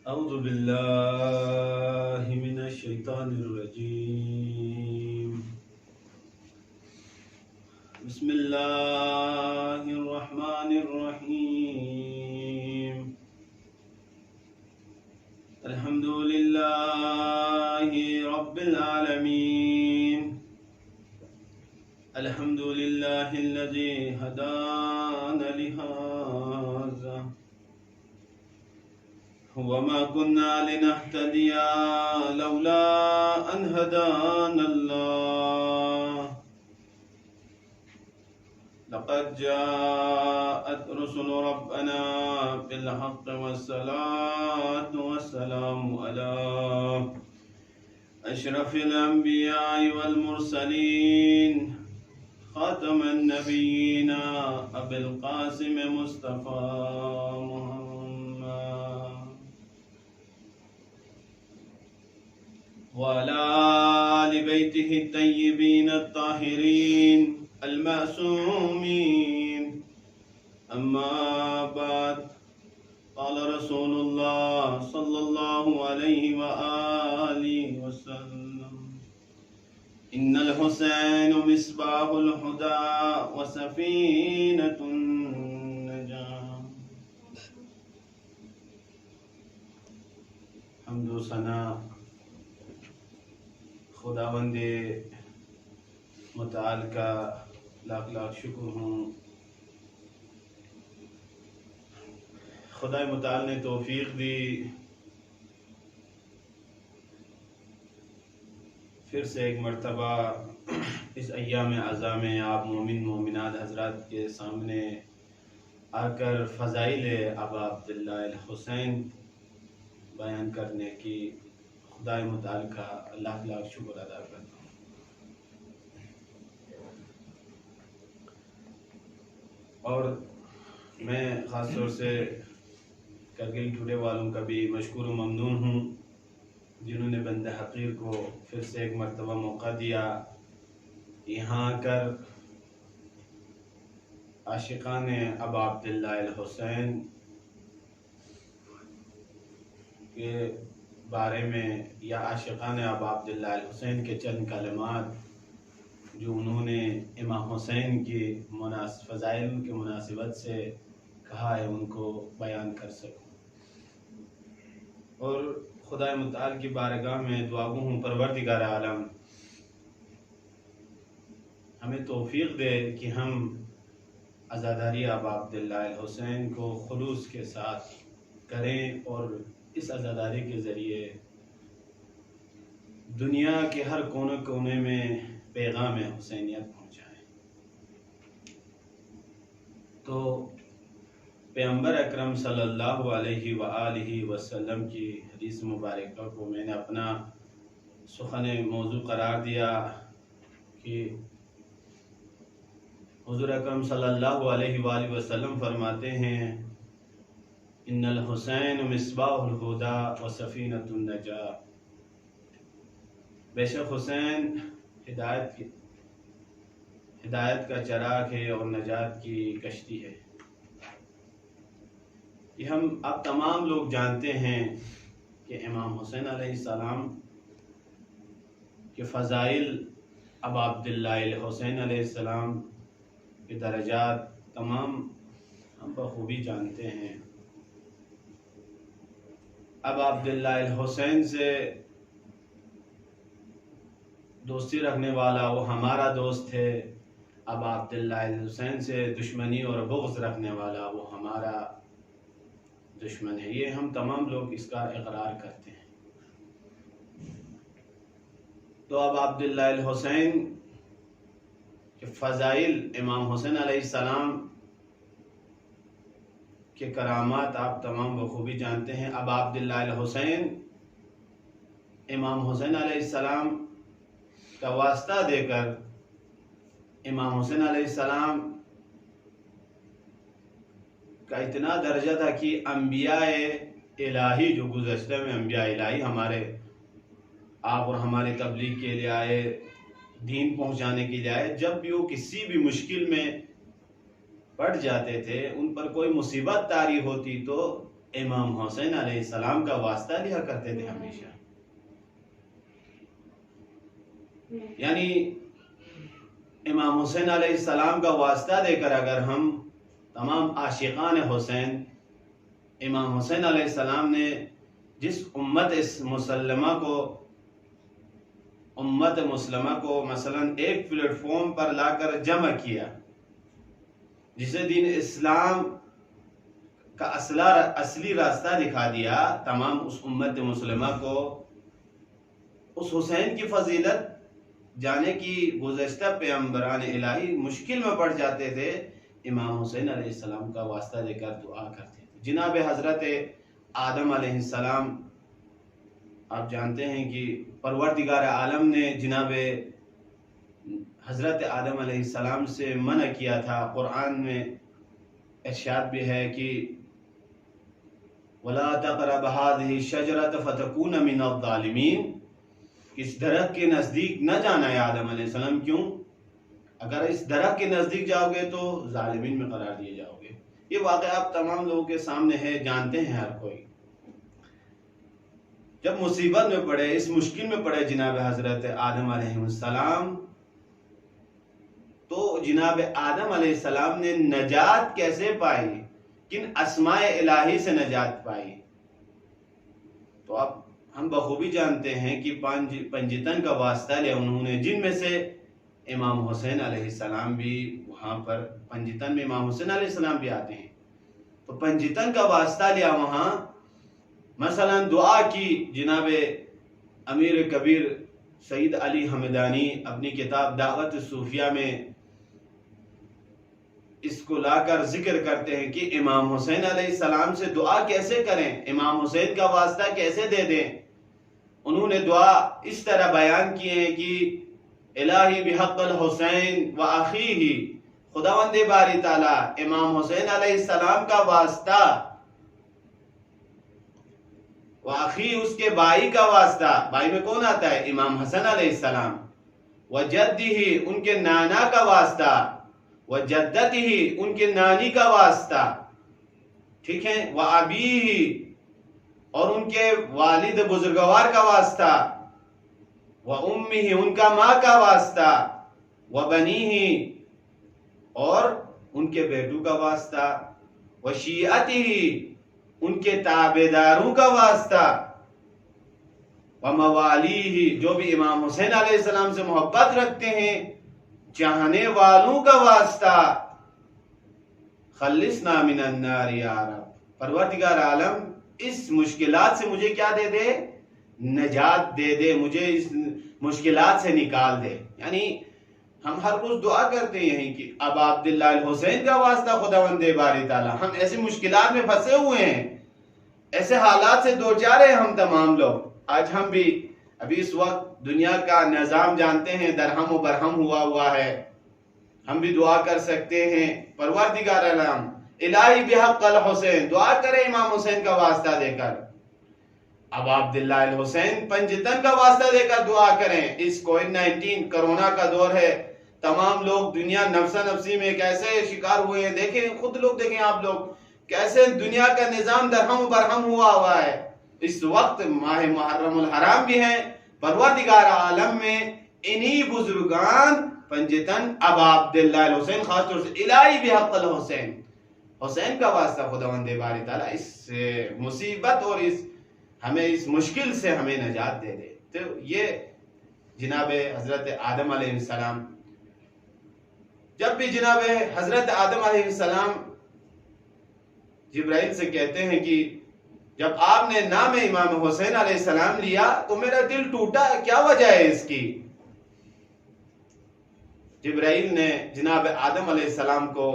أعوذ بالله من الشيطان الرجيم. بسم الله الرحمن الرحيم. الحمد لله رب العالمين. الحمد لله الذي هدانا لهذا وما كنا لنهتدي لولا أن هدانا الله. لقد جاءت رسل ربنا بالحق والصلاة والسلام على أشرف الأنبياء والمرسلين خاتم النبيين أبي القاسم مصطفى محمد وعلى آل بيته الطيبين الطاهرين المعصومين. أما بعد، قال رسول الله صلى الله عليه وآله وسلم: إن الحسين مصباح الهدى وسفينة النجاة. حمد و ثنا خداوند متعال کا لاکھ لاکھ شکر ہوں. خدا متعال نے توفیق دی پھر سے ایک مرتبہ اس ایام اعظم میں آپ مومن مومنات حضرات کے سامنے آ کر فضائل ابا عبداللہ الحسین بیان کرنے کی خدا متعال کا لاکھ لاکھ شکر ادا کرتا ہوں. اور میں خاص طور سے کرگل ٹوڈے والوں کا بھی مشکور و ممنون ہوں جنہوں نے بندہ حقیر کو پھر سے ایک مرتبہ موقع دیا یہاں آ کر عاشقان ابا عبداللہ الحسین کے بارے میں یا عاشقان ابا عبداللہ الحسین کے چند کلمات جو انہوں نے امام حسین کی فضائل کے مناسبت سے کہا ہے ان کو بیان کر سکوں. اور خدا متعال کی بارگاہ میں دعا گو ہوں پروردگار عالم ہمیں توفیق دے کہ ہم عزاداری ابا عبداللہ الحسین کو خلوص کے ساتھ کریں اور اس عزاداری کے ذریعے دنیا کے ہر کونے کونے میں پیغام حسینیت پہنچائیں. تو پیغمبر اکرم صلی اللہ علیہ وآلہ وسلم کی حدیث مبارکہ کو میں نے اپنا سخن موضوع قرار دیا کہ حضور اکرم صلی اللہ علیہ وآلہ وسلم فرماتے ہیں: ان الحسین مصباح الہدی و سفینۃ النجاہ. بے شک حسین ہدایت کا چراغ ہے اور نجات کی کشتی ہے. یہ ہم اب تمام لوگ جانتے ہیں کہ امام حسین علیہ السلام کے فضائل ابا عبداللہ الحسین علیہ السلام کے درجات تمام ہم بخوبی جانتے ہیں. ابا عبداللہ الحسین سے دوستی رکھنے والا وہ ہمارا دوست ہے. ابا عبداللہ الحسین سے دشمنی اور بغض رکھنے والا وہ ہمارا دشمن ہے. یہ ہم تمام لوگ اس کا اقرار کرتے ہیں. تو ابا عبداللہ الحسین کے فضائل امام حسین علیہ السلام کے کرامات آپ تمام بخوبی جانتے ہیں. ابا عبداللہ الحسین امام حسین علیہ السلام کا واسطہ دے کر امام حسین علیہ السلام کا اتنا درجہ تھا کہ انبیاء الہی جو گزشتہ میں انبیاء الہی ہمارے آپ اور ہماری تبلیغ کے لیے آئے، دین پہنچانے کے لیے آئے، جب بھی وہ کسی بھی مشکل میں پڑ جاتے تھے، ان پر کوئی مصیبت طاری ہوتی تو امام حسین علیہ السلام کا واسطہ لیا کرتے تھے ہمیشہ. یعنی امام حسین علیہ السلام کا واسطہ دے کر اگر ہم تمام عاشقان حسین، امام حسین علیہ السلام نے جس امت مسلمہ کو مثلا ایک پلیٹ فارم پر لا کر جمع کیا، جسے دین اسلام کا اصلی راستہ دکھا دیا، تمام اس امت مسلمہ کو اس حسین کی فضیلت جانے کی گزشتہ پیغمبران الہی مشکل میں پڑ جاتے تھے، امام حسین علیہ السلام کا واسطہ دے کر دعا کرتے تھے. جناب حضرت آدم علیہ السلام، آپ جانتے ہیں کہ پروردگار عالم نے جناب حضرت آدم علیہ السلام سے منع کیا تھا. قرآن میں ارشاد بھی ہے کہ وَلَا تَقْرَبْ هَٰذِهِ الشَّجَرَةَ فَتَكُونَ مِنَ الظَّالِمِينَ، اس درخت کے نزدیک نہ جانا ہے آدم علیہ السلام. کیوں؟ اگر اس درخت کے نزدیک جاؤ گے تو ظالمین میں قرار دیے جاؤ گے. یہ واقعہ آپ تمام لوگوں کے سامنے ہے، جانتے ہیں ہر کوئی. جب مصیبت میں پڑے، اس مشکل میں پڑے جناب حضرت آدم علیہ السلام، تو جناب آدم علیہ السلام نے نجات کیسے پائی؟ کن اسماء الہی سے نجات پائی؟ تو اب ہم بخوبی جانتے ہیں کہ پنجتن کا واسطہ لیا انہوں نے، جن میں سے امام حسین علیہ السلام بھی وہاں پر پنجتن میں امام حسین علیہ السلام بھی آتے ہیں. تو پنجتن کا واسطہ لیا وہاں، مثلا دعا کی. جناب امیر کبیر سید علی حمدانی اپنی کتاب دعوت الصوفیہ میں اس کو لا کر ذکر کرتے ہیں کہ امام حسین علیہ السلام سے دعا کیسے کریں، امام حسین کا واسطہ کیسے دے دیں. انہوں نے دعا اس طرح بیان کی ہے کہ الہی بحق الحسین و اخیہ، خداوند باری تعالی امام حسین علیہ السلام کا واسطہ، و اخی اس کے بھائی کا واسطہ. بھائی میں کون آتا ہے؟ امام حسن علیہ السلام. و جدہ ان کے نانا کا واسطہ، و جدتہ ان کے نانی کا واسطہ، ٹھیک ہے، و ابیہ اور ان کے والد بزرگوار کا واسطہ، و امہ ان کا ماں کا واسطہ، و بنیہ اور ان کے بیٹوں کا واسطہ، و شیعتہ ان کے تابعداروں کا واسطہ، و موالیہ جو بھی امام حسین علیہ السلام سے محبت رکھتے ہیں، چاہنے والوں کا واسطہ. خلصنا من النار یا رب، پروردگار عالم اس مشکلات سے مجھے کیا دے دے؟ نجات دے دے، مجھے اس مشکلات سے نکال دے. یعنی ہم ہر روز دعا کرتے ہیں کہ اب عبداللہ الحسین کا واسطہ خداوند باری تعالی. ہم ایسی مشکلات میں پھنسے ہوئے ہیں، ایسے حالات سے دوچار ہیں ہم تمام لوگ. آج ہم بھی ابھی اس وقت دنیا کا نظام جانتے ہیں، درہم و برہم ہوا ہے. ہم بھی دعا کر سکتے ہیں پروردگار عالم الہی بحق الحسین، دعا کریں امام حسین کا واسطہ دے کر. اب عبداللہ الحسین پنجتن کا واسطہ دے کر دعا کریں. اس کووڈ-19 کرونا کا دور ہے، تمام لوگ دنیا نفسا نفسی میں کیسے شکار ہوئے ہیں. دیکھیں خود لوگ، دیکھیں آپ لوگ کیسے دنیا کا نظام درہم و برہم ہوا ہے. اس وقت ماہ محرم الحرام بھی ہے. پروردگار عالم میں انہی بزرگان پنجتن اب عبداللہ الحسین، خاص طور سے الہی بحق الحسین، حسین کا واسطہ خداوند باری تعالیٰ اس مصیبت اور ہمیں اس مشکل سے ہمیں نجات دے دے. تو یہ جناب حضرت آدم علیہ السلام، جب بھی جناب حضرت آدم علیہ السلام جبرائیل سے کہتے ہیں کہ جب آپ نے نام امام حسین علیہ السلام لیا تو میرا دل ٹوٹا، کیا وجہ ہے اس کی؟ جبرائیل نے جناب آدم علیہ السلام کو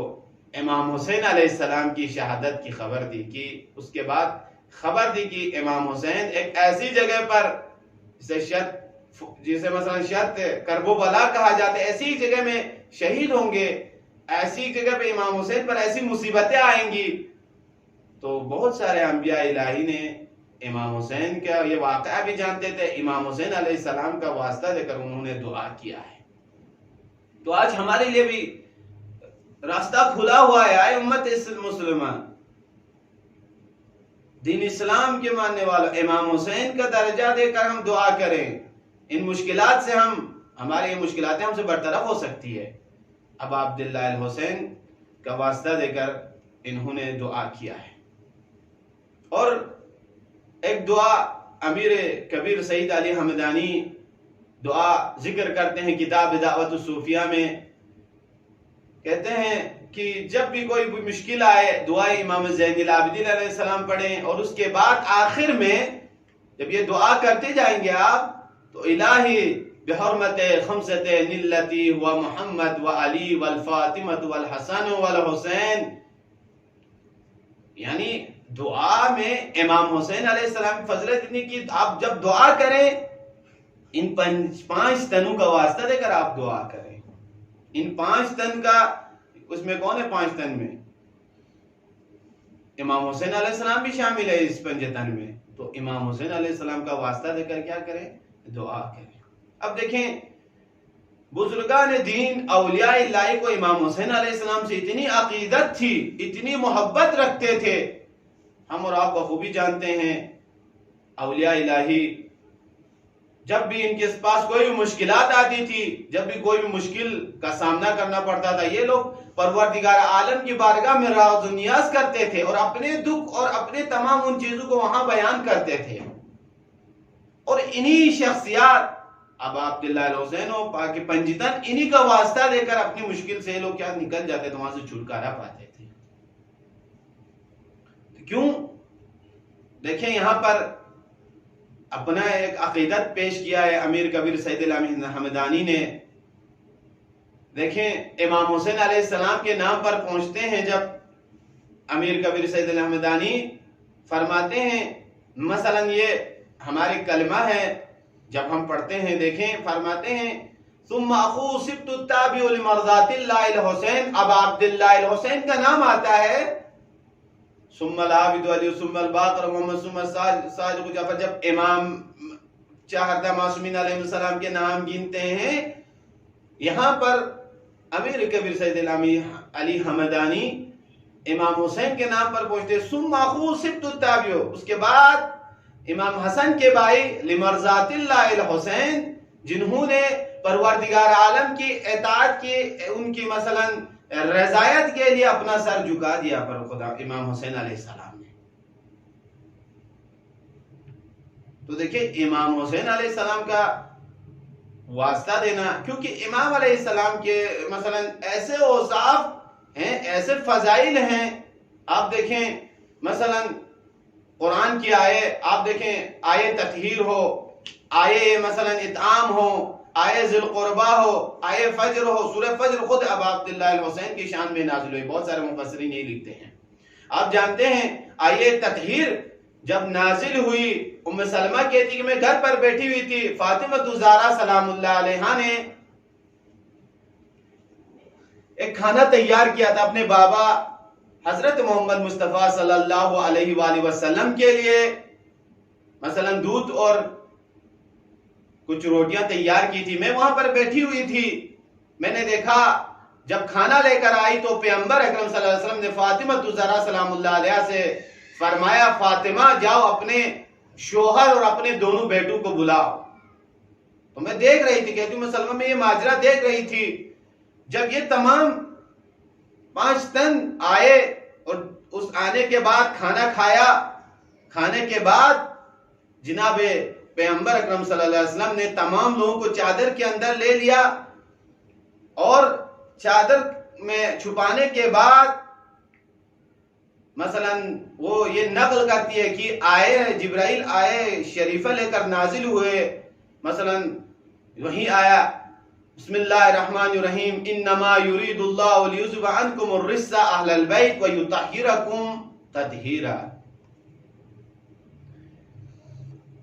امام حسین علیہ السلام کی شہادت کی خبر دی، کہ اس کے بعد خبر دی کہ امام حسین ایک ایسی جگہ پر جسے مثلا شرط کرب و بلا کہا جاتا ہے، ایسی جگہ میں شہید ہوں گے، ایسی جگہ پہ امام حسین پر ایسی مصیبتیں آئیں گی. تو بہت سارے انبیاء الہی نے امام حسین کا یہ واقعہ بھی جانتے تھے، امام حسین علیہ السلام کا واسطہ دے کر انہوں نے دعا کیا ہے. تو آج ہمارے لیے بھی راستہ کھلا ہوا ہے. آئے امت مسلمان، دین اسلام کے ماننے والوں امام حسین کا درجہ دے کر ہم دعا کریں، ان مشکلات سے ہماری یہ مشکلاتیں ہم سے برطرف ہو سکتی ہے۔ ابا عبداللہ الحسین کا واسطہ دے کر انہوں نے دعا کیا ہے۔ اور ایک دعا امیر کبیر سید علی حمدانی دعا ذکر کرتے ہیں کتاب دعوت الصوفیہ میں، کہتے ہیں کہ جب بھی کوئی مشکل آئے دعائے امام زین العابدین علیہ السلام پڑھیں، اور اس کے بعد آخر میں جب یہ دعا کرتے جائیں گے آپ تو الہی بحرمت خمسۃ نلتی و محمد و علی والفاطمہ والحسن والحسین، یعنی دعا میں امام حسین علیہ السلام کی فضیلت اتنی کہ آپ جب دعا کریں ان پانچ تنوں کا واسطہ دے کر آپ دعا کریں۔ ان 5 تن کا، اس میں کون ہے 5 تن میں؟ امام حسین علیہ السلام بھی شامل ہے اس 5 تن میں، تو امام حسین علیہ السلام کا واسطہ دے کر کیا کریں؟ دعا کریں۔ اب دیکھیں بزرگان دین اولیاء اللہ کو امام حسین علیہ السلام سے اتنی عقیدت تھی، اتنی محبت رکھتے تھے، ہم اور آپ بخوبی جانتے ہیں۔ اولیاء الہی جب بھی ان کے پاس کوئی بھی مشکلات آتی تھی، جب بھی کوئی بھی مشکل کا سامنا کرنا پڑتا تھا، یہ لوگ پروردگار عالم کی بارگاہ میں راز و نیاز کرتے تھے اور اپنے دکھ اور اپنے تمام ان چیزوں کو وہاں بیان کرتے تھے۔ اور انہی شخصیات ابا عبداللہ الحسین و پاک پنجتن انہی کا واسطہ دے کر اپنی مشکل سے لوگ کیا نکل جاتے تھے، وہاں سے چھٹکارا پاتے تھے۔ کیوں؟ دیکھیں یہاں پر اپنا ایک عقیدت پیش کیا ہے امیر کبیر سید علی حمدانی نے۔ دیکھیں امام حسین علیہ السلام کے نام پر پہنچتے ہیں جب امیر کبیر سید علی حمدانی فرماتے ہیں، مثلا یہ ہمارے کلمہ ہے جب ہم پڑھتے ہیں، دیکھیں فرماتے ہیں ثم اخو سبت التابع لمرضات اللہ الحسین، ابا عبداللہ الحسین کا نام آتا ہے، ثم العابد علی ثم الباقر محمد ثم صادق جعفر، جب امام چہردہ معصومین علیہ السلام کے نام گنتے ہیں، یہاں پر امیر کبیر سید علی حمدانی امام حسین کے نام پر پہنچتے ثم اخو سبت التابع، اس کے بعد امام حسن کے بھائی لمرضات اللہ الحسین، جنہوں نے پروردگار عالم کی اطاعت کی، ان کی مثلا رضایت کے لیے اپنا سر جھکا دیا پر خدا امام حسین علیہ السلام نے۔ تو دیکھیں امام حسین علیہ السلام کا واسطہ دینا، کیونکہ امام علیہ السلام کے مثلا ایسے اوصاف ہیں، ایسے فضائل ہیں، آپ دیکھیں مثلا قرآن کی آیے، آپ دیکھیں آیے تطہیر ہو، آیے مثلا اطعام ہو، آیے ذی القربہ ہو، آیے فجر ہو، سورہ فجر خود ابا عبداللہ الحسین کی شان میں نازل ہوئی، بہت سارے مفسرین یہی لکھتے ہیں۔ آپ جانتے ہیں آیے تطہیر جب نازل ہوئی، ام سلمہ کہتی کہ میں گھر پر بیٹھی ہوئی تھی، فاطمہ الزہرا سلام اللہ علیہا نے ایک کھانا تیار کیا تھا اپنے بابا حضرت محمد مصطفیٰ صلی اللہ علیہ وآلہ وسلم کے لیے، مثلا دودھ اور کچھ روٹیاں تیار کی تھی، میں وہاں پر بیٹھی ہوئی تھی، میں نے دیکھا جب کھانا لے کر آئی تو پیغمبر اکرم صلی اللہ علیہ وسلم نے فاطمہ الزہرا سلام اللہ علیہا سے فرمایا فاطمہ جاؤ اپنے شوہر اور اپنے دونوں بیٹوں کو بلاؤ۔ تو میں دیکھ رہی تھی، کہتی ہوں سلمہ میں یہ ماجرہ دیکھ رہی تھی، جب یہ تمام 5 تن آئے اور اس آنے کے بعد کھانا کھایا، کھانے کے بعد جناب پیغمبر اکرم صلی اللہ علیہ وسلم نے تمام لوگوں کو چادر کے اندر لے لیا، اور چادر میں چھپانے کے بعد مثلا وہ یہ نقل کرتی ہے کہ آئے جبرائیل آئے شریفہ لے کر نازل ہوئے، مثلا وہی آیا بسم اللہ الرحمن الرحیم انما یرید اللہ لیذهب عنکم الرجس اہل البیت ویطہرکم تطہیرا،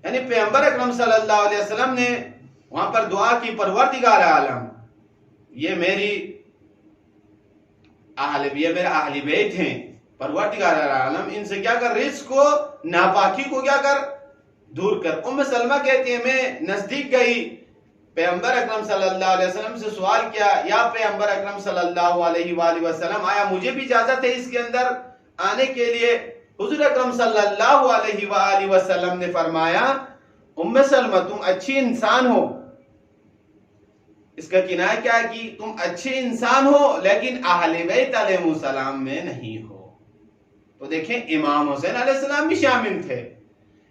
یعنی پیغمبر اکرم صلی اللہ علیہ وسلم نے وہاں پر دعا کی پروردگار عالم یہ میرے اہل بیت ہیں، پروردگار عالم ان سے کیا کر رزق کو ناپاکی کو کیا کر دور کر۔ ام سلمہ کہتی ہے میں نزدیک گئی، پیغمبر اکرم صلی اللہ علیہ وسلم سے سوال کیا یا پیغمبر اکرم صلی اللہ علیہ وآلہ وسلم آیا مجھے بھی اجازت ہے اس کے اندر آنے کے لیے؟ حضور اکرم صلی اللہ علیہ وآلہ وسلم نے فرمایا ام سلمہ تم اچھی انسان ہو، اس کا کنایہ کیا ہے کہ تم اچھے انسان ہو لیکن اہل بیت علیہ السلام میں نہیں ہو۔ تو دیکھیں امام حسین علیہ السلام بھی شامل تھے،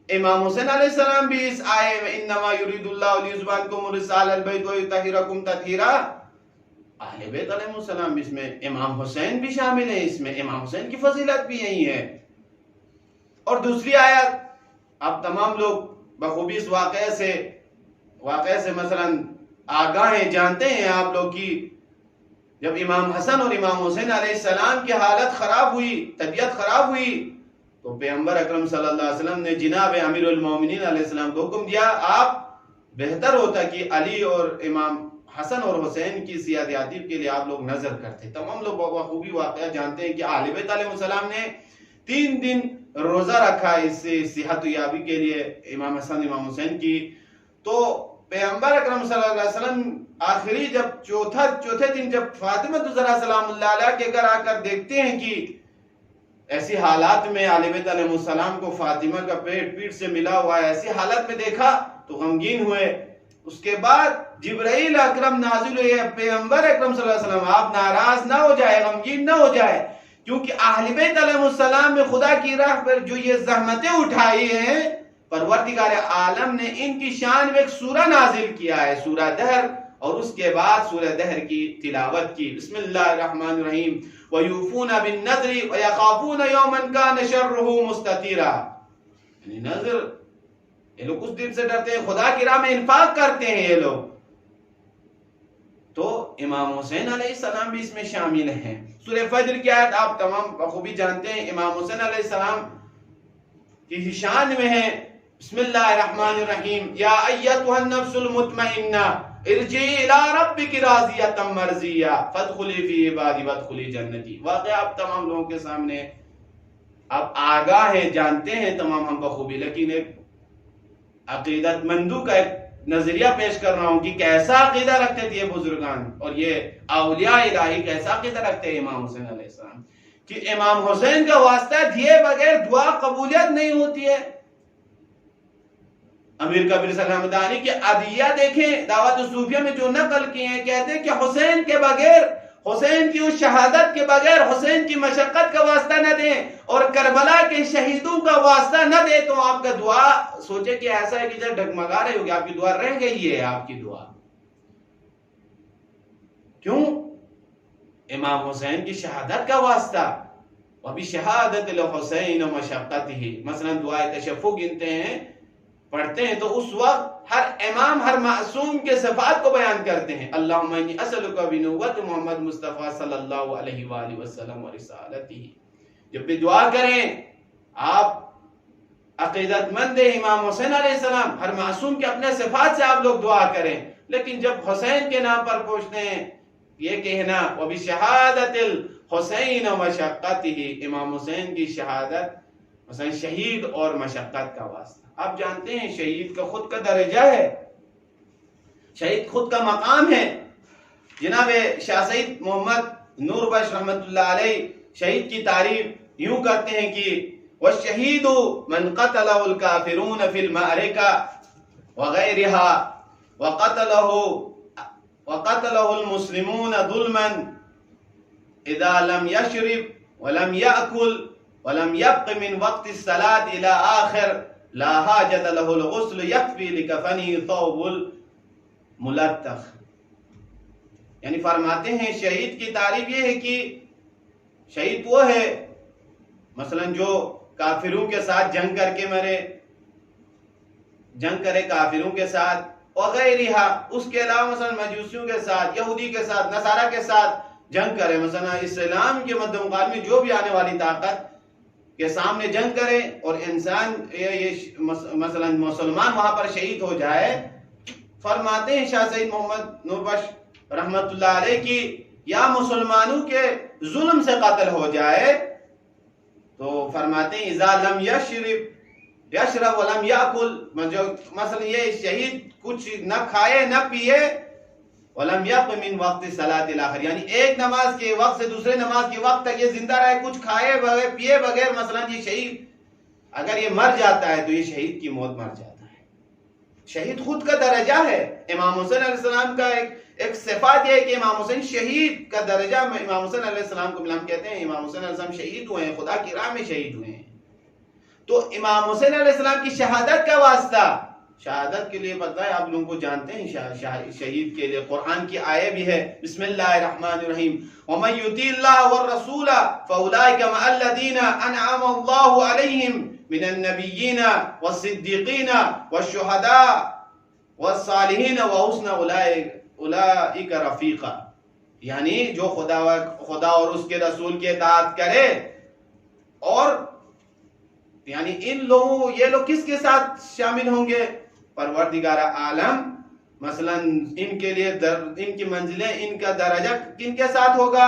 امام حسین علیہ السلام بھی اس آئے میں انما یرید اللہ لیذہب عنکم الرجس اہل البیت ویطہرکم تطہیرا، اہل بیت علیہ السلام بھی اس میں، امام حسین بھی شامل ہیں اس میں، امام حسین کی فضیلت بھی یہی ہے۔ اور دوسری آیت آپ تمام لوگ بخوبی اس واقعے سے مثلا آگاہ ہیں، جانتے ہیں آپ لوگ کی جب امام حسن اور امام حسین علیہ السلام کی حالت خراب ہوئی، طبیعت خراب ہوئی، تو پیغمبر اکرم صلی اللہ علیہ وسلم نے جناب امیر المومنین علیہ السلام کو حکم دیا آپ بہتر ہوتا کہ علی اور امام حسن اور حسین کی سیادیابی کے لیے آپ لوگ نظر کرتے۔ تمام لوگ بخوبی واقعہ جانتے ہیں کہ اہل بیت علیہ السلام نے 3 دن روزہ رکھا اس سے صحت یابی کے لیے امام حسن امام حسین کی۔ تو پیغمبر اکرم صلی اللہ علیہ وسلم آخری جب چوتھے دن جب فاطمہ الزہرا سلام اللہ علیہ کے گھر آ کر دیکھتے ہیں کہ ایسی حالات میں اہل بیت علیہ السلام کو فاطمہ کا پیٹ سے ملا ہوا ہے، ایسی حالت میں دیکھا تو غمگین ہوئے۔ اس کے بعد جبرائیل اکرم نازل ہوئے، پیغمبر اکرم صلی اللہ علیہ وسلم آپ ناراض نہ ہو جائے، غمگین نہ ہو جائے، کیونکہ اہل بیت علیہ السلام میں خدا کی راہ پر جو یہ زحمتیں اٹھائی ہیں، پروردگار عالم نے ان کی شان میں ایک سورہ نازل کیا ہے، سورہ دہر، اور اس کے بعد سورہ دہر کی تلاوت کی۔ بسم اللہ الرحمن الرحیم وَيُوفُونَ بِالنَّذْرِ وَيَخَافُونَ يَوْمًا كَانَ شَرُّهُ مُسْتَطِيرًا، یعنی نظر، یہ لوگ اس دن سے ڈرتے ہیں، خدا کی راہ میں انفاق کرتے ہیں یہ لوگ۔ تو امام حسین علیہ السلام بھی اس میں شامل ہیں۔ سورہ فجر کی آیت آپ تمام بخوبی جانتے ہیں، امام حسین علیہ السلام کی شان میں ہے۔ بسم اللہ الرحمن الرحیم یا ایتھا النفس المطمئنہ ارجعی الی ربک راضیۃ مرضیہ فادخلی فی عبادی وادخلی جنتی۔ واقعہ آپ تمام لوگوں کے سامنے آپ آگاہ ہیں، جانتے ہیں تمام ہم بخوبی، لیکن ایک عقیدت مندوں کا ایک نظریہ پیش کر رہا ہوں کہ کیسا عقیدہ رکھتے تھے یہ بزرگان اور یہ اولیاء الہی کیسا عقیدہ رکھتے ہیں امام حسین علیہ السلام، کہ امام حسین کا واسطہ دیے بغیر دعا قبولیت نہیں ہوتی ہے۔ امیر کبیر سلامدانی کی عدیہ دیکھیں، دعوت الصوفیہ میں جو نقل کیے ہیں، کہتے ہیں کہ حسین کے بغیر، حسین کی اس شہادت کے بغیر حسین کی مشقت کا واسطہ نہ دیں اور کربلا کے شہیدوں کا واسطہ نہ دیں تو آپ کا دعا سوچے کہ ایسا ہے کہ جب ڈگمگا رہے ہوگی، آپ کی دعا رہ گئی ہے، آپ کی دعا کیوں؟ امام حسین کی شہادت کا واسطہ۔ وَبِ شَهَادَةِ الْحُسَيْنِ وَمَشَقَّتِهِ، مثلا دعائے تشفع گنتے ہیں، پڑھتے ہیں تو اس وقت ہر امام ہر معصوم کے صفات کو بیان کرتے ہیں۔ اللہم انی اسألک بنبوۃ محمد مصطفیٰ صلی اللہ علیہ وآلہ وسلم ورسالتہ۔ جب بھی دعا کریں آپ عقیدت مند امام حسین علیہ السلام، ہر معصوم کے اپنے صفات سے آپ لوگ دعا کریں، لیکن جب حسین کے نام پر پوچھتے ہیں یہ کہنا وَبِشَهَادَةِ الْحُسَيْنِ وَمَشَقَّتِهِ، امام حسین کی شہادت، مثلا شہید اور مشقت کا واسطہ۔ آپ جانتے ہیں شہید کا خود کا درجہ ہے، شہید خود کا مقام ہے۔ جناب شاہ سید محمد نور بخش رحمت اللہ علیہ شہید کی تعریف یوں کرتے ہیں کہ وَالشَّهِيدُ مَنْ قَتَلَهُ الْكَافِرُونَ فِي الْمَعْرِكَةِ وَغَيْرِهَا وَقَتَلَهُ الْمُسْلِمُونَ ظُلْمًا إِذَا لَمْ يَشْرِبْ وَلَمْ يَأْكُلْ وَلَمْ يَبْقِ مِنْ وَقْتِ الصَّلَاةِ إِلَى آخِرِ لَا حَاجَةَ لَهُ الْغُسْلُ يَكْفِي لِكَفَنِهِ ثَوْبُ الْمُلَتَّخِ، یعنی فرماتے ہیں شہید کی تعریف یہ ہے کہ شہید وہ ہے مثلا جو کافروں کے ساتھ جنگ کر کے مرے، جنگ کرے کافروں کے ساتھ، وغیرہ اس کے علاوہ مثلا مجوسیوں کے ساتھ، یہودی کے ساتھ، نصارہ کے ساتھ جنگ کرے، مثلا اسلام کے مد مقابل میں جو بھی آنے والی طاقت کے سامنے جنگ کرے اور انسان یہ مثلا مسلمان وہاں پر شہید ہو جائے۔ فرماتے ہیں شاہ سید محمد نور بخش رحمت اللہ علیہ کی یا مسلمانوں کے ظلم سے قتل ہو جائے تو فرماتے ہیں اذا لم یشرب ولم یاکل، مثلا یہ شہید کچھ نہ کھائے نہ پیے وَلَمْ يَبْقِ مِنْ وَقْتِ صَلَاةِ الْآخِرِ، یعنی ایک نماز کے وقت سے دوسرے نماز کے وقت تک یہ زندہ رہے، کچھ کھائے بغیر پیے بغیر. مثلا یہ شہید اگر یہ مر جاتا ہے تو یہ شہید کی موت مر جاتا ہے. شہید خود کا درجہ ہے. امام حسین علیہ السلام کا ایک صفات یہ ہے کہ امام حسین شہید کا درجہ امام حسین علیہ السلام کو ہم کہتے ہیں امام حسین علیہ السلام شہید ہوئے ہیں، خدا کی راہ میں شہید ہوئے ہیں. تو امام حسین علیہ السلام کی شہادت کا واسطہ، شہادت کے لیے پتہ ہے آپ لوگوں کو جانتے ہیں شہید کے لیے قرآن کی آیت بھی ہے. بسم اللہ الرحمن الرحیم وَمَن يُطِعِ اللَّهَ وَالرَّسُولَ فَأُولَٰئِكَ مَعَ الَّذِينَ أَنْعَمَ اللَّهُ عَلَيْهِمْ من النبیین والصدیقین والشہداء والصالحین وحسن اولئک رفیقا. یعنی جو خدا اور اس کے رسول کی اطاعت کرے، اور یعنی ان لوگوں یہ لوگ کس کے ساتھ شامل ہوں گے؟ پروردگار عالم. مثلا ان کے لیے ان کی منزلیں، ان کا درجہ کن کے ساتھ ہوگا؟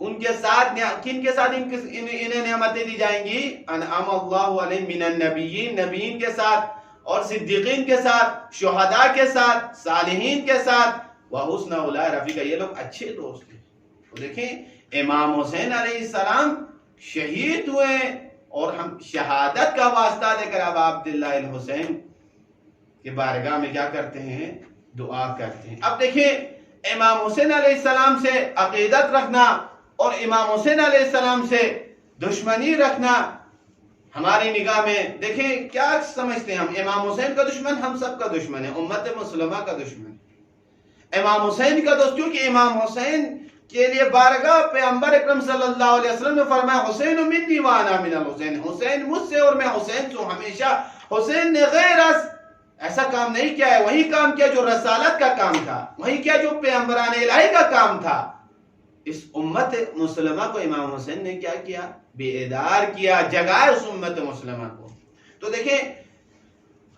ان کے ساتھ کن کے ساتھ انہیں نعمتیں دی جائیں گی؟ انعم اللہ علیہم من النبیین، نبیین کے ساتھ، اور صدیقین کے ساتھ، شہداء کے ساتھ، صالحین کے ساتھ، وحسن اولئک رفیقا. یہ لوگ اچھے دوست ہیں. تو دیکھیں امام حسین علیہ السلام شہید ہوئے اور ہم شہادت کا واسطہ دے کر اب عبداللہ الحسین کے بارگاہ میں کیا کرتے ہیں؟ دعا کرتے ہیں. اب دیکھیں امام حسین علیہ السلام سے عقیدت رکھنا اور امام حسین علیہ السلام سے دشمنی رکھنا ہماری نگاہ میں دیکھیں کیا سمجھتے ہیں ہم؟ امام حسین کا دشمن ہم سب کا دشمن ہے، امت مسلمہ کا دشمن ہے. امام حسین کا دوست، کیونکہ امام حسین کے لیے بارگاہ پیغمبر اکرم صلی اللہ علیہ وسلم نے فرمایا حسین منی وانا من الحسین، حسین مجھ سے اور میں حسین سے ہمیشہ. حسین نے غیر ایسا کام نہیں کیا ہے، وہی کام کیا جو رسالت کا کام تھا، وہی کیا جو پیغمبران الہی کا کام تھا. اس امت مسلمہ کو امام حسین نے کیا کیا؟ بیدار کیا، جگائے اس امت مسلمہ کو. تو دیکھیں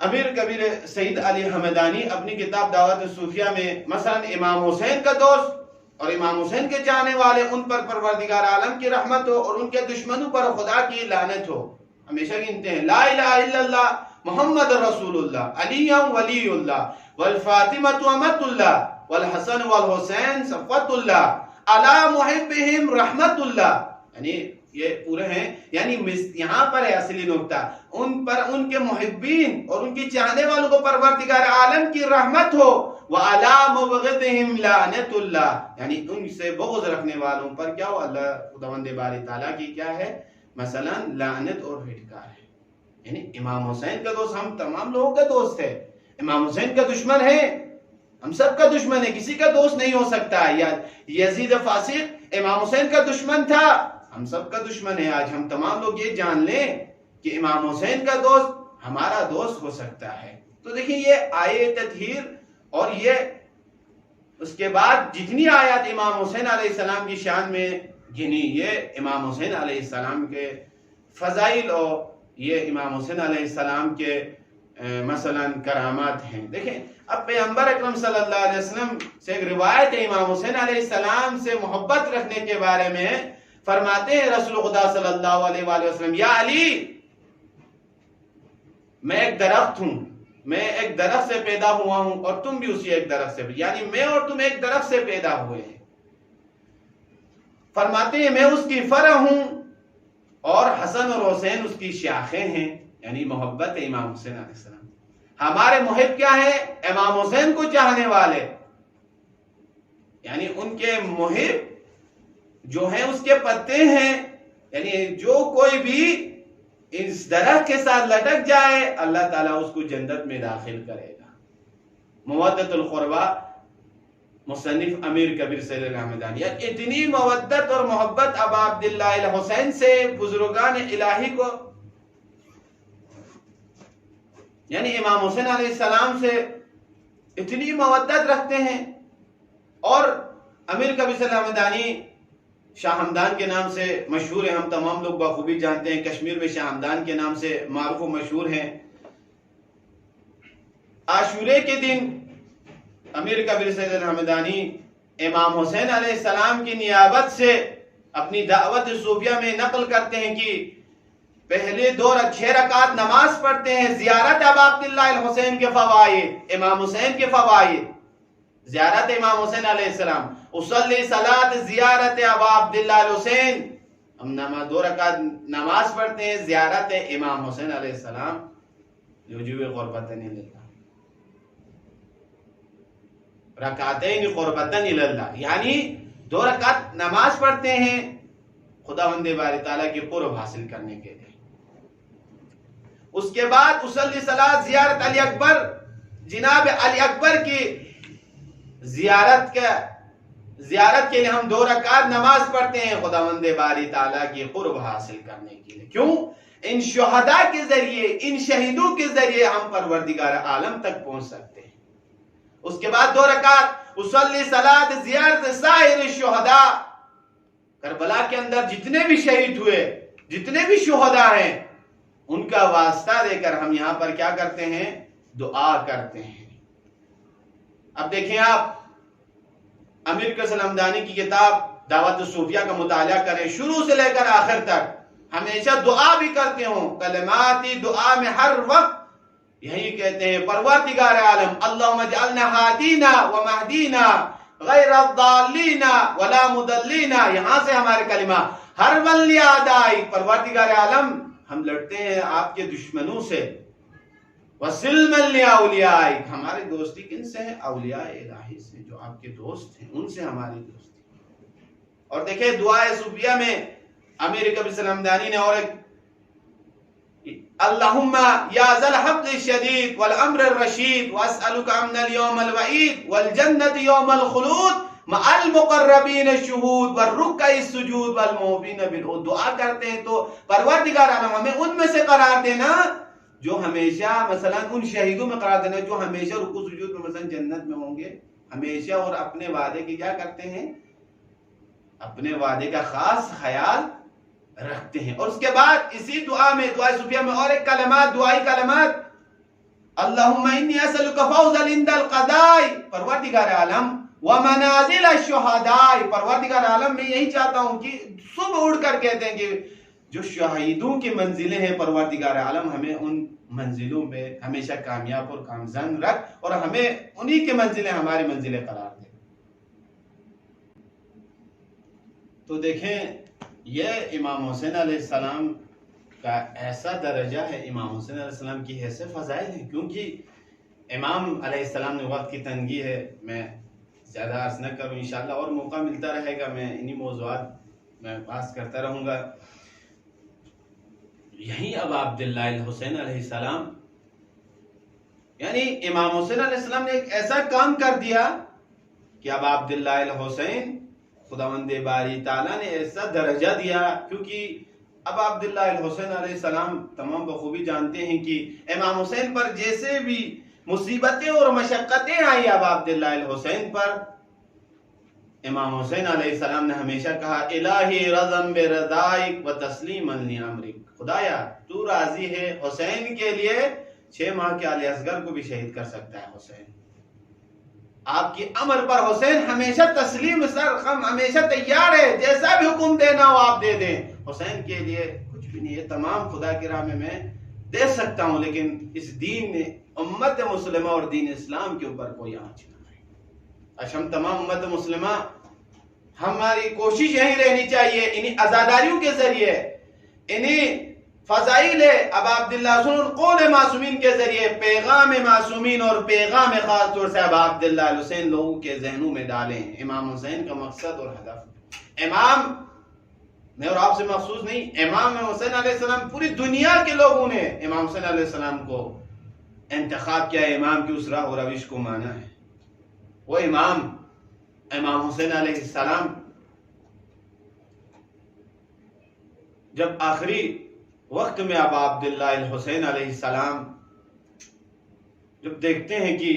امیر کبیر سید علی حمدانی اپنی کتاب دعوت صوفیہ میں مثلا امام حسین کا دوست اور امام حسین کے چاہنے والے، ان پر پروردگار عالم کی رحمت ہو اور ان کے دشمنوں پر خدا کی لعنت ہو. ہمیشہ گنتے ہیں لا الہ الا اللہ محمد رسول اللہ علی ولی اللہ والفاطمۃ امۃ اللہ والحسن والحسین صفوۃ اللہ علی محبہم رحمت اللہ. یعنی یہ پورے ہیں، یعنی یہاں پر ہے اصلی نقطہ، ان پر ان کے محبین اور ان کی چاہنے والوں کو پروردگار عالم کی رحمت ہو. وعلی مبغضہم لعنت اللہ، یعنی ان سے بغض رکھنے والوں پر کیا ہو؟ اللہ خداوند باری تعالیٰ کی کیا ہے؟ مثلا لعنت اور پھٹکار ہے. یعنی امام حسین کا دوست ہم تمام لوگوں کا دوست ہے. امام حسین کا دشمن ہے، ہم سب کا دشمن ہے، کسی کا دوست نہیں ہو سکتا. یزید فاسق امام حسین کا دشمن تھا، ہم سب کا دشمن ہے. آج ہم تمام لوگ یہ جان لیں کہ امام حسین کا دوست ہمارا دوست ہو سکتا ہے. تو دیکھیں یہ آیت تطہیر اور یہ اس کے بعد جتنی آیات امام حسین علیہ السلام کی شان میں گنی، یہ امام حسین علیہ السلام کے فضائل اور یہ امام حسین علیہ السلام کے مثلا کرامات ہیں. دیکھیں اب پیغمبر اکرم صلی اللہ علیہ وسلم سے ایک روایت ہے امام حسین علیہ السلام سے محبت رکھنے کے بارے میں. فرماتے ہیں رسول خدا صلی اللہ علیہ وآلہ وسلم یا علی میں ایک درخت ہوں، میں ایک درخت سے پیدا ہوا ہوں اور تم بھی اسی ایک درخت سے، یعنی میں اور تم ایک درخت سے پیدا ہوئے ہیں. فرماتے ہیں میں اس کی فرع ہوں اور حسن اور حسین اس کی شاخیں ہیں. یعنی محبت ہے امام حسین علیہ السلام. ہمارے محب کیا ہے؟ امام حسین کو چاہنے والے، یعنی ان کے محب جو ہیں اس کے پتے ہیں. یعنی جو کوئی بھی اس درخت کے ساتھ لٹک جائے اللہ تعالیٰ اس کو جنت میں داخل کرے گا. مودت القربہ مصنف امیر کبیر سید الحمدانی. اتنی مودت اور محبت ابا عبداللہ الحسین سے بزرگان الہی کو، یعنی امام حسین علیہ السلام سے اتنی مودت رکھتے ہیں. اور امیر کبیر سید الحمدانی شاہ ہمدان کے نام سے مشہور ہیں، ہم تمام لوگ بخوبی جانتے ہیں، کشمیر میں شاہ ہمدان کے نام سے معروف و مشہور ہیں. عاشورے کے دن امیر کبیر سید الحمدانی امام حسین علیہ السلام کی نیابت سے اپنی دعوت صوفیہ میں نقل کرتے ہیں کہ پہلے 6 رکعت نماز پڑھتے ہیں، زیارت ابا عبداللہ الحسین کے فوائد، امام حسین کے فوائد. زیارت امام حسین علیہ السلام، اصلی صلاۃ زیارت ابا عبداللہ الحسین، ہم 2 رکعت نماز پڑھتے ہیں زیارت امام حسین علیہ السلام، یوجب قربتن اللہ، رکعتین قربتن اللہ، یعنی 2 رکعت نماز پڑھتے ہیں خداوند باری تعالیٰ کی قرب حاصل کرنے کے لیے۔ اس کے بعد اصلی صلاۃ زیارت علی اکبر، جناب علی اکبر کی زیارت کے لیے ہم 2 رکعت نماز پڑھتے ہیں خداوند باری تعالیٰ کی قرب حاصل کرنے کے لیے۔ کیوں؟ ان شہداء کے ذریعے، ان شہیدوں کے ذریعے ہم پروردگار عالم تک پہنچ سکتے ہیں۔ اس کے بعد 2 رکعت اصلی صلاۃ زیارت سائر الشہداء، کربلا کے اندر جتنے بھی شہید ہوئے، جتنے بھی شہداء ہیں، ان کا واسطہ دے کر ہم یہاں پر کیا کرتے ہیں؟ دعا کرتے ہیں۔ اب دیکھیں آپ امیر قاسم حمدانی کی کتاب دعوت الصوفیہ کا مطالعہ کریں، شروع سے لے کر آخر تک ہمیشہ دعا بھی کرتے ہوں، کلماتی دعا میں ہر وقت یہی کہتے ہیں، پروردگار عالم اللہم اجعلنا ہادینا و مہدینا غیر الضالین ولا مضلین، یہاں سے ہمارے کلمہ ہر ولی آدائی، پروردگار عالم ہم لڑتے ہیں آپ کے دشمنوں سے، وسلم اولیاء، ہماری دوستی کن سے ہے؟ اولیاء الہی سے، جو آپ کے دوست ہیں ان سے ہماری دوستی۔ اور دیکھیں دعائے صوفیہ میں امیر قاسم حمدانی نے اور ایک اللہم یا ذا الحبل الشدید والامر الرشید واسألک امن اليوم الوعید والجنت یوم الخلود مع المقربین الشہود والرکع السجود والموفین بالعہد، دعا کرتے ہیں تو پروردگار عالم ہمیں ان میں سے قرار دینا جو ہمیشہ مثلا ان شہیدوں میں قرار دینا جو ہمیشہ رکوع سجود میں مثلا جنت میں ہوں گے ہمیشہ، اور اپنے وعدے کی کیا کرتے ہیں؟ اپنے وعدے کا خاص خیال رکھتے ہیں۔ اور اس کے بعد اسی دعا میں، دعائے صوفیہ میں اور ایک کلمات، دعائی کلمات، اللہم انی اسألک فوزا عند القضاء، پروردگار عالم ومنازل الشہداء، پروردگار عالم میں یہی چاہتا ہوں کہ صبح اٹھ کر کہتے ہیں کہ جو شہیدوں کی منزلیں ہیں پروردگار عالم ہمیں ان منزلوں پہ ہمیشہ کامیاب اور کامزن رکھ، اور ہمیں انہی کی منزلیں ہماری منزلیں قرار دے۔ تو دیکھیں یہ امام حسین علیہ السلام کا ایسا درجہ ہے، امام حسین علیہ السلام کی ایسے فضائل ہیں، کیونکہ امام علیہ السلام نے وقت کی تنگی ہے، میں زیادہ عرض نہ کروں، انشاءاللہ اور موقع ملتا رہے گا، میں انہی موضوعات میں بات کرتا رہوں گا۔ یہی ابا عبداللہ الحسین علیہ السلام، یعنی امام حسین علیہ السلام نے ایک ایسا کام کر دیا کہ ابا عبداللہ الحسین خداوند باری تعالیٰ نے ایسا درجہ دیا، کیونکہ ابا عبداللہ الحسین علیہ السلام تمام بخوبی جانتے ہیں کہ امام حسین پر جیسے بھی مصیبتیں اور مشقتیں آئی ابا عبداللہ الحسین پر، امام حسین علیہ السلام نے ہمیشہ کہا الہی رضم برضائک و تسلیما لامرک، خدایا تو راضی ہے حسین کے لیے 6 ماہ کے علی اصغر کو بھی شہید کر سکتا ہے حسین، آپ کی امر پر حسین ہمیشہ تسلیم سر خم، ہمیشہ تیار ہے، جیسا بھی حکم دینا ہو آپ دے دیں، حسین کے لیے کچھ بھی نہیں ہے، تمام خدا کی راہ میں دے سکتا ہوں، لیکن اس دین نے امت مسلمہ اور دین اسلام کے اوپر کوئی آنچ نہ آئے۔ آج ہم تمام امت مسلمہ ہماری کوشش یہی رہنی چاہیے، انہی عزاداریوں کے ذریعے، انہی فضائل ابا عبداللہ حسن القول معصومین کے ذریعے پیغام معصومین اور پیغام خاص طور سے ابا عبداللہ الحسین لوگوں کے ذہنوں میں ڈالیں۔ امام حسین کا مقصد اور ہدف، امام میں اور آپ سے مخصوص نہیں، امام حسین علیہ السلام، پوری دنیا کے لوگوں نے امام حسین علیہ السلام کو انتخاب کیا، امام کی اس راہ و روش کو مانا ہے۔ وہ امام حسین علیہ السلام جب آخری وقت میں ابا عبداللہ الحسین علیہ السلام جب دیکھتے ہیں کہ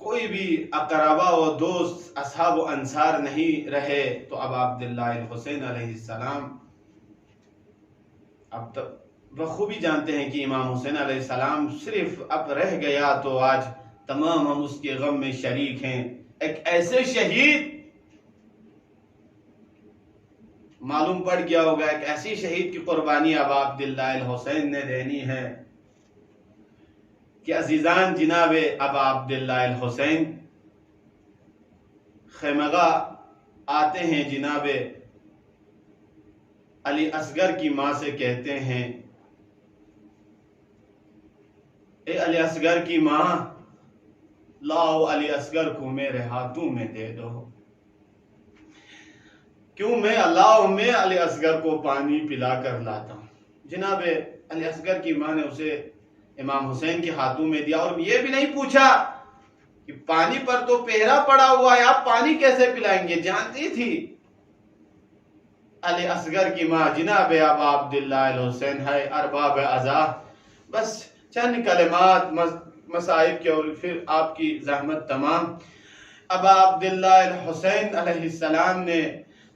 کوئی بھی اقربا و دوست اصحاب و انصار نہیں رہے، تو ابا عبداللہ الحسین علیہ السلام اب تک بخوبی جانتے ہیں کہ امام حسین علیہ السلام صرف اب رہ گیا تو آج تمام ہم اس کے غم میں شریک ہیں، ایک ایسے شہید معلوم پڑ گیا ہوگا، ایک ایسی شہید کی قربانی ابا عبداللہ الحسین نے دینی ہے کہ عزیزان جناب ابا عبداللہ الحسین خیمگاہ آتے ہیں، جناب علی اصغر کی ماں سے کہتے ہیں اے علی اصغر کی ماں، لاؤ علی اصغر کو میرے ہاتھوں میں دے دو. کیوں میں علی اصغر کو پانی پلا کر لاتا ہوں. جناب علی اصغر کی ماں نے اسے امام حسین کے ہاتھوں میں دیا، اور یہ بھی نہیں پوچھا کہ پانی پر تو پہرا پڑا ہوا ہے، آپ پانی کیسے پلائیں گے. جانتی تھی علی اصغر کی ماں جناب ابا عبداللہ الحسین ہے ارباب عزا. بس چند کلمات مصائب کے اور پھر آپ کی زحمت تمام. ابا عبداللہ الحسین علیہ السلام نے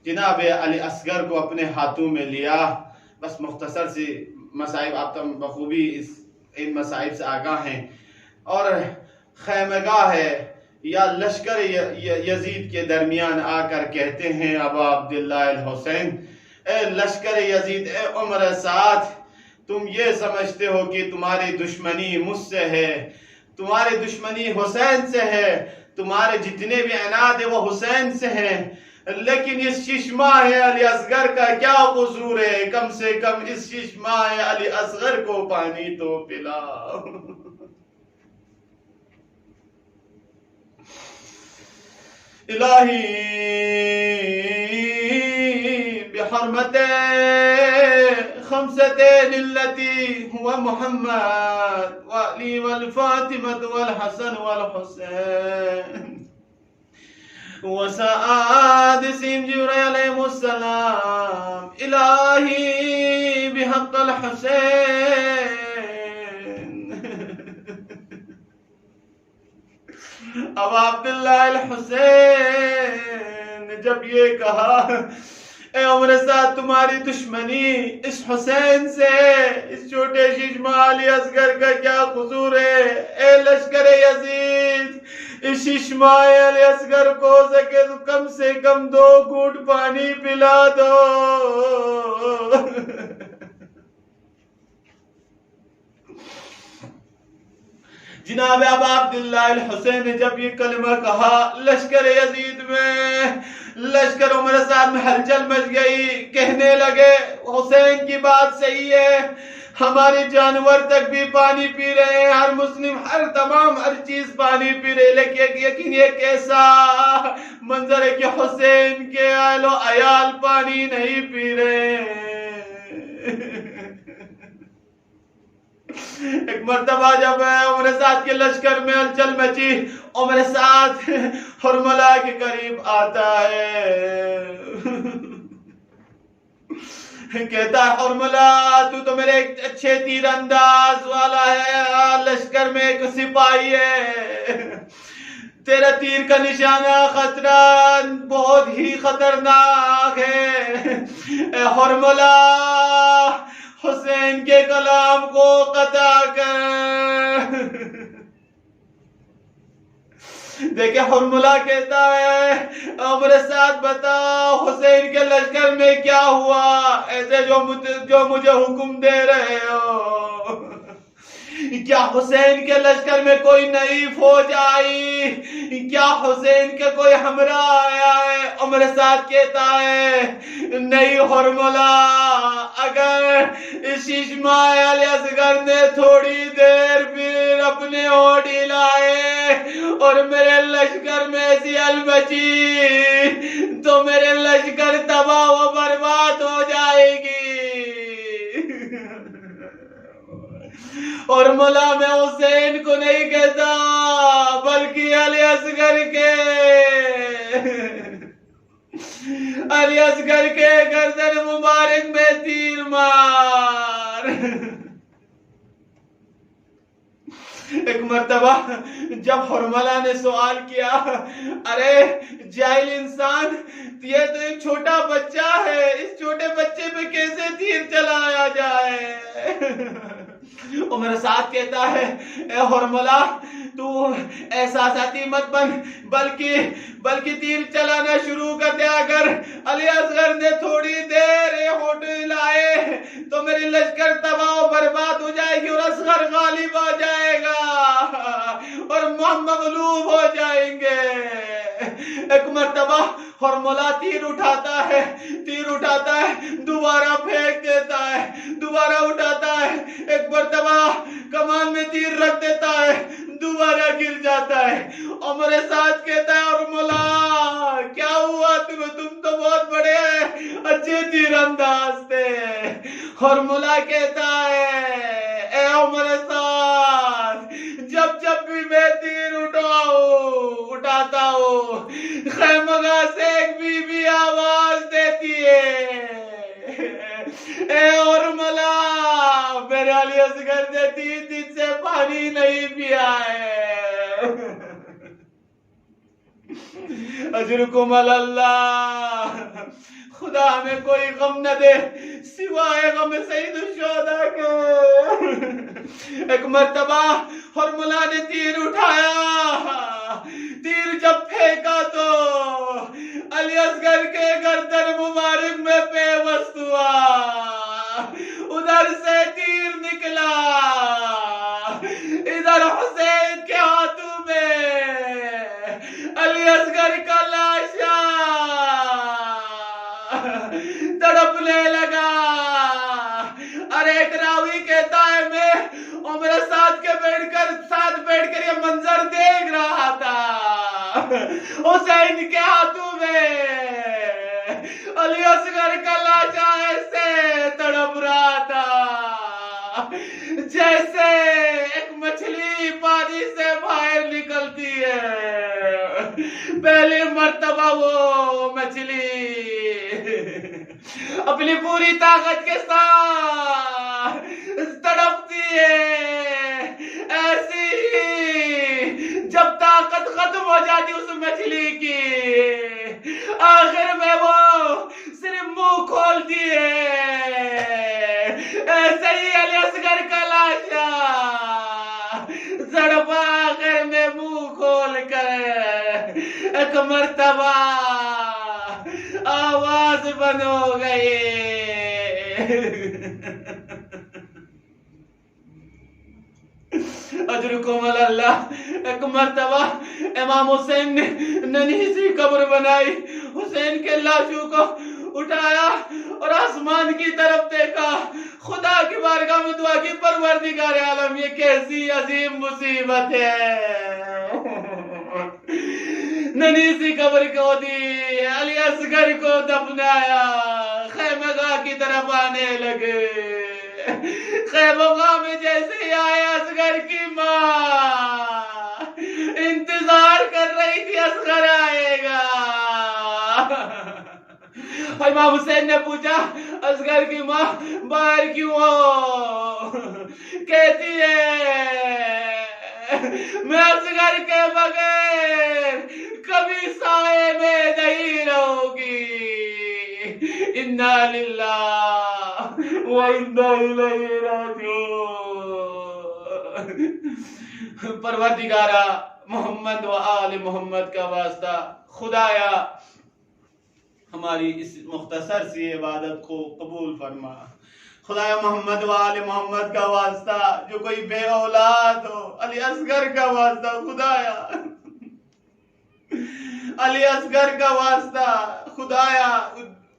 جناب علی اصغر کو اپنے ہاتھوں میں لیا. بس مختصر سی مصائب، آپ تم بخوبی ان مصائب سے آگاہ ہیں. اور خیمگاہ ہے یا لشکر یزید کے درمیان آ کر کہتے ہیں ابا عبداللہ الحسین، اے لشکر یزید، اے عمر سعد، تم یہ سمجھتے ہو کہ تمہاری دشمنی مجھ سے ہے، تمہاری دشمنی حسین سے ہے، تمہارے جتنے بھی عناد ہیں وہ حسین سے ہیں، لیکن اس ششماہ علی اصغر کا کیا قصور ہے؟ کم سے کم اس ششماہ علی اصغر کو پانی تو پلا. الہی بحرمت خمسة التي هو محمد وعلي والفاطمة والحسن والحسين وسادسهم جبريل عليهم السلام، إلهي بحق الحسين. اب عبداللہ الحسین نے جب یہ کہا، اے عمر سعد، تمہاری دشمنی اس حسین سے، اس چھوٹے ششماہ علی اصغر کا کیا قصور ہے؟ اے لشکر یزید، اس ششماہ علی اصغر کو ہو سکے تو کم سے کم 2 گھونٹ پانی پلا دو. جناب ابا عبداللہ الحسین نے جب یہ کلمہ کہا، لشکر یزید میں، لشکر عمر سعد میں ہلچل مچ گئی. کہنے لگے حسین کی بات صحیح ہے، ہمارے جانور تک بھی پانی پی رہے ہیں، ہر مسلم، ہر چیز پانی پی رہے، لیکن یہ کیسا منظر ہے کہ حسین کے اہل و عیال پانی نہیں پی رہے ہیں. ایک مرتبہ جب عمر سعد کے لشکر میں ہلچل مچی، عمر سعد حرملہ کے قریب آتا ہے، کہتا ہے حرملہ، تو میرے ایک اچھے تیر انداز والا ہے، لشکر میں ایک سپاہی ہے، تیرا تیر کا نشانہ خطرہ بہت ہی خطرناک ہے. اے حرملہ، حسین کے کلام کو قطع کر. دیکھیں حرملہ کہتا ہے، عمر سعد بتا حسین کے لشکر میں کیا ہوا، ایسے جو مجھے حکم دے رہے ہو؟ کیا حسین کے لشکر میں کوئی نئی فوج آئی؟ کیا حسین کے کوئی ہمراہ آیا ہے؟ عمر سعد کہتا ہے، نہیں حرملہ، اگر اس ششماہ علی اصغر نے تھوڑی دیر پھر اپنے ہونٹ ہلائے اور میرے لشکر میں ایسی البچی تو میرے لشکر تباہ و برباد ہو جائے گی. اور مولا میں حسین کو نہیں کہتا بلکہ علی اصغر کے گردن مبارک میں تیر مار. ایک مرتبہ جب حرملہ نے سوال کیا، ارے جاہل انسان، یہ تو ایک چھوٹا بچہ ہے، اس چھوٹے بچے پہ کیسے تیر چلایا جائے؟ عمر سعد کہتا ہے، اے حرملہ، تو احساساتی مت بن، بلکہ تیر چلانا شروع کر دیا. اگر علی اصغر نے تھوڑی دیر ہونٹ ہلائے تو میری لشکر تباہ و برباد ہو جائے گی اور اصغر غالب آ جائے گا. ہم مغلوب ہو جائیں گے. ایک مرتبہ ہرملہ تیر اٹھاتا ہے دوبارہ پھینک دیتا ہے, دوبارہ اٹھاتا ہے, ایک مرتبہ کمان میں تیر رکھ دیتا ہے, دوبارہ گر جاتا ہے. عمر سعد کہتا ہے ہرملہ کیا ہوا تم تو بہت بڑے اچھے تیر انداز تھے. ہرملہ کہتا ہے اے عمر سعد, جب بھی میں تیر اٹھاتا ہوں خیمگاہ سے ایک بی بی آواز دیتی ہے اے ہرملہ میرے علی اصغر نے 3 دن سے پانی نہیں پیا ہے. اجرکم اللہ. خدا ہمیں کوئی غم نہ دے سوائے غم سید الشہداء کے. ایک مرتبہ ہرملہ نے تیر اٹھایا, تیر جب پھینکا تو علی اصغر کے گردن مبارک میں پیوست ہوا, ادھر سے تیر نکلا, ادھر حسین کے ہاتھوں میں علی اصغر کا لاشا تڑپنے لگا. اور ایک راوی کہتا ہے میں عمر سعد کے ساتھ بیٹھ کر یہ منظر دیکھ رہا تھا, حسین کے ہاتھوں میں علی اصغر کا لاشا ایسے تڑپ رہا تھا جیسے ایک مچھلی پانی سے باہر نکلتی ہے. پہلی مرتبہ وہ مچھلی اپنی پوری طاقت کے ساتھ تڑپتی ہے, ایسی جب طاقت ختم ہو جاتی اس مچھلی کی, آخر میں وہ صرف منہ کھولتی ہے, ایسے ہی علی اصغر کا لاشا تڑپا, آخر میں منہ کھول کر ایک مرتبہ آواز بند ہو گئی. اجرکم اللہ. ایک مرتبہ امام حسین نے ننھی سی قبر بنائی, حسین کے لاشوں کو اٹھایا اور آسمان کی طرف دیکھا, خدا کی بارگاہ میں دعا کی پروردگار عالم یہ کیسی عظیم مصیبت ہے. ننھی سی قبر کو دی, علی اصغر کو دفنایا, خیمگاہ کی طرف آنے لگے. خیمگاہ میں جیسے ہی آئے اصغر کی ماں انتظار کر رہی تھی اصغر آئے گا. امام حسین نے پوچھا اصغر کی ماں باہر کیوں ہو؟ کہتی ہے میں اصغر کے بغیر کبھی سائے میں نہیں رہوں گی. انا للہ و انا الیہ راجعون. پروردگارا محمد و آل محمد کا واسطہ خدایا ہماری اس مختصر سی عبادت کو قبول فرما. خدایا محمد و آل محمد کا واسطہ جو کوئی بے اولاد ہو, علی اصغر کا واسطہ خدایا, علی اصغر کا واسطہ خدایا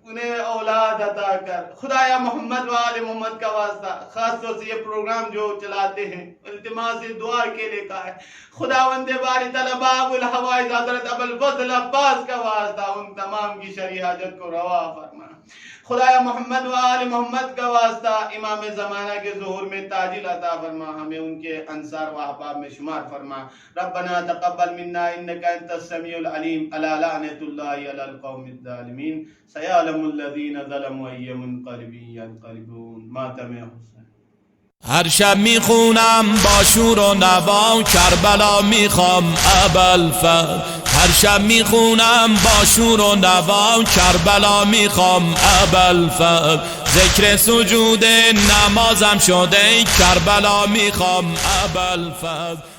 انہیں اولاد عطا کر. خدایا محمد و آل محمد کا واسطہ خاص طور سے یہ پروگرام جو چلاتے ہیں التماس دعا کے لیے کا ہے, خداوند باری تعالیٰ باب الحوائج حضرت ابوالفضل عباس کا واسطہ ان تمام کی شرعی حاجت کو روا فرما. خدایا محمد و آل محمد کا واسطہ امام زمانہ کے ظہور میں تاجل عطا فرما, ہمیں ان کے انصار و احباب میں شمار فرما. ربنا تقبل منا انك انت السميع العليم. الا لعنت الله على القوم الظالمين. سيعلم الذين ظلموا اي منقلب ينقلبون. ماتم حسین. هر شب میخونم با شور و نوا کربلا میخوام ابوالفضل. هر شب میخونم با شور و نوا کربلا میخوام ابوالفضل. ذکر سجود نمازم شده کربلا میخوام ابوالفضل.